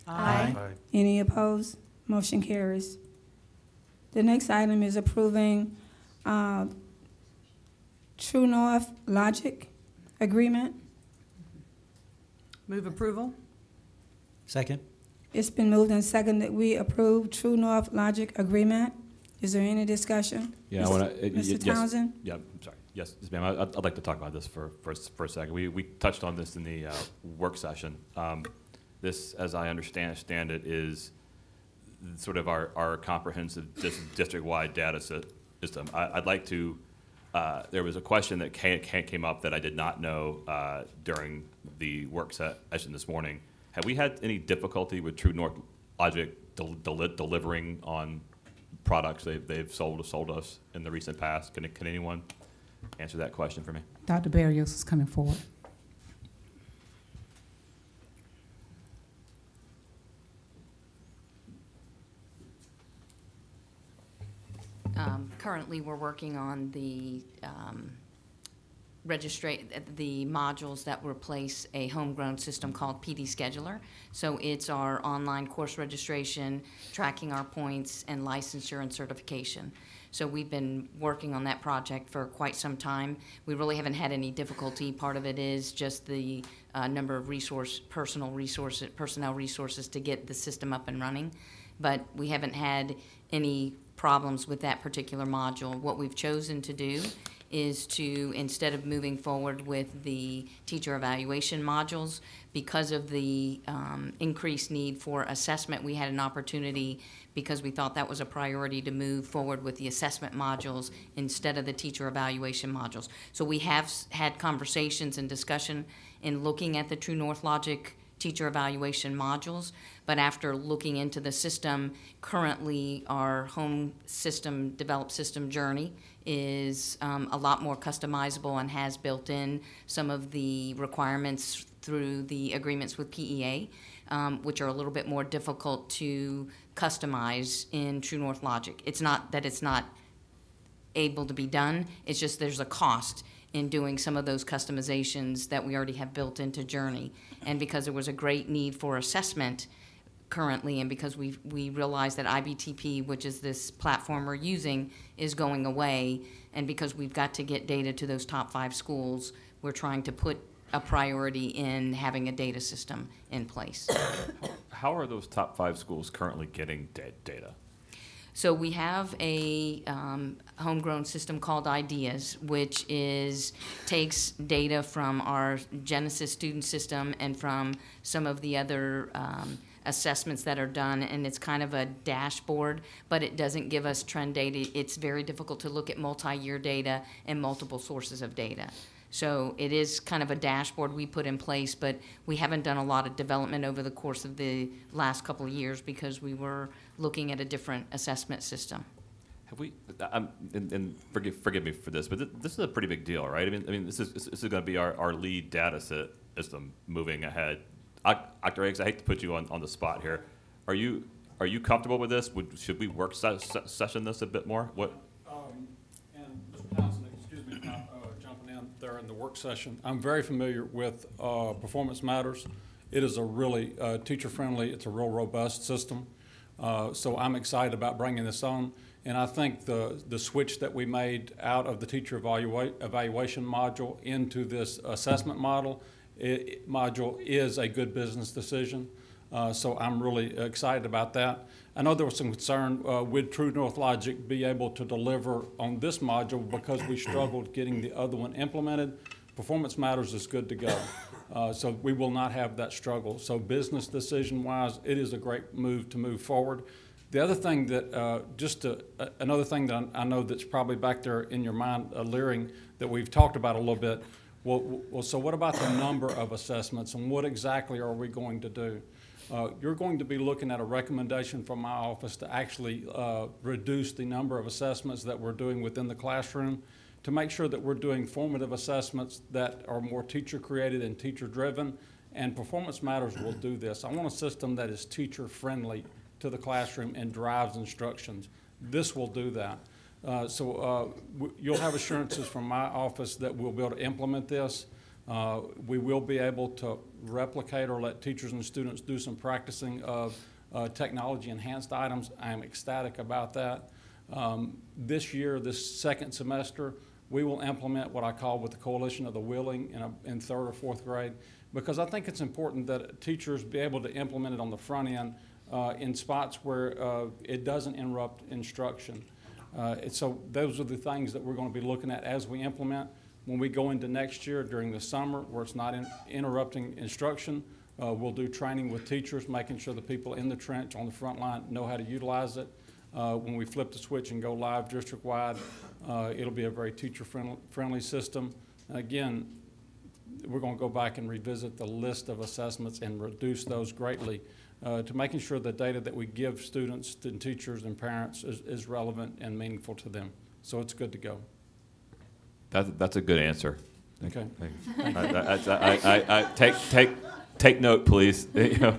Aye. Aye. Any opposed? Motion carries. The next item is approving Trunorthlogic agreement. Move approval? Second. It's been moved and seconded that we approve Trunorthlogic agreement. Is there any discussion? Yeah, I want to. Mr. Townsend? Yeah, I'm sorry. Yes, ma'am. I'd like to talk about this for a second. We touched on this in the work session. This, as I understand it, is sort of our comprehensive district-wide data system. I'd like to. There was a question that came up that I did not know during the work session this morning. Have we had any difficulty with Trunorthlogic delivering on products they've sold us in the recent past? Can anyone answer that question for me? Dr. Barrios is coming forward. Currently, we're working on the the modules that replace a homegrown system called PD Scheduler. So it's our online course registration, tracking our points, and licensure and certification. So we've been working on that project for quite some time. We really haven't had any difficulty. Part of it is just the number of personnel resources to get the system up and running. But we haven't had any problems with that particular module. What we've chosen to do is to, instead of moving forward with the teacher evaluation modules, because of the increased need for assessment, we had an opportunity, because we thought that was a priority, to move forward with the assessment modules instead of the teacher evaluation modules. So we have had conversations and discussion in looking at the Trunorthlogic teacher evaluation modules, but after looking into the system, currently our home system, developed system journey is a lot more customizable and has built in some of the requirements through the agreements with PEA, which are a little bit more difficult to customize in Trunorthlogic. It's not that it's not able to be done, it's just there's a cost in doing some of those customizations that we already have built into Journey. And because there was a great need for assessment currently, and because we realized that IBTP, which is this platform we're using, is going away, and because we've got to get data to those top 5 schools, we're trying to put a priority in having a data system in place. How are those top 5 schools currently getting data? So we have a homegrown system called Ideas, which takes data from our Genesis student system and from some of the other assessments that are done, and it's kind of a dashboard, but it doesn't give us trend data. It's very difficult to look at multi-year data and multiple sources of data. So it is kind of a dashboard we put in place, but we haven't done a lot of development over the course of the last couple of years because we were looking at a different assessment system. Have we? And forgive me for this, but this is a pretty big deal, right? I mean, this is going to be our lead data system moving ahead. Dr. Akes, I hate to put you on the spot here. Are you comfortable with this? Should we work session this a bit more? What? And Mr. Townsend, excuse me, jumping in there in the work session. I'm very familiar with Performance Matters. It is a really teacher-friendly. It's a real robust system. So I'm excited about bringing this on. And I think the switch that we made out of the teacher evaluation module into this assessment module is a good business decision. So I'm really excited about that. I know there was some concern would Trunorthlogic be able to deliver on this module because we struggled getting the other one implemented. Performance Matters is good to go. So we will not have that struggle. So business decision-wise, it is a great move to move forward. The other thing that, another thing that I know that's probably back there in your mind, leering, that we've talked about a little bit. Well, so what about the number of assessments, and what exactly are we going to do? You're going to be looking at a recommendation from my office to actually reduce the number of assessments that we're doing within the classroom to make sure that we're doing formative assessments that are more teacher-created and teacher-driven, and Performance Matters will do this. I want a system that is teacher-friendly to the classroom and drives instructions. This will do that. You'll have assurances from my office that we'll be able to implement this. We will be able to replicate or let teachers and students do some practicing of technology-enhanced items. I am ecstatic about that. This year, this second semester, we will implement what I call with the Coalition of the Willing in 3rd or 4th grade, because I think it's important that teachers be able to implement it on the front end in spots where it doesn't interrupt instruction. So those are the things that we're going to be looking at as we implement. When we go into next year during the summer where it's not interrupting instruction, we'll do training with teachers, making sure the people in the trench on the front line know how to utilize it. When we flip the switch and go live district-wide, it'll be a very teacher-friendly system. And again, we're going to go back and revisit the list of assessments and reduce those greatly to making sure the data that we give students and teachers and parents is relevant and meaningful to them. So it's good to go. That's a good answer. Okay. Take note, please. You know,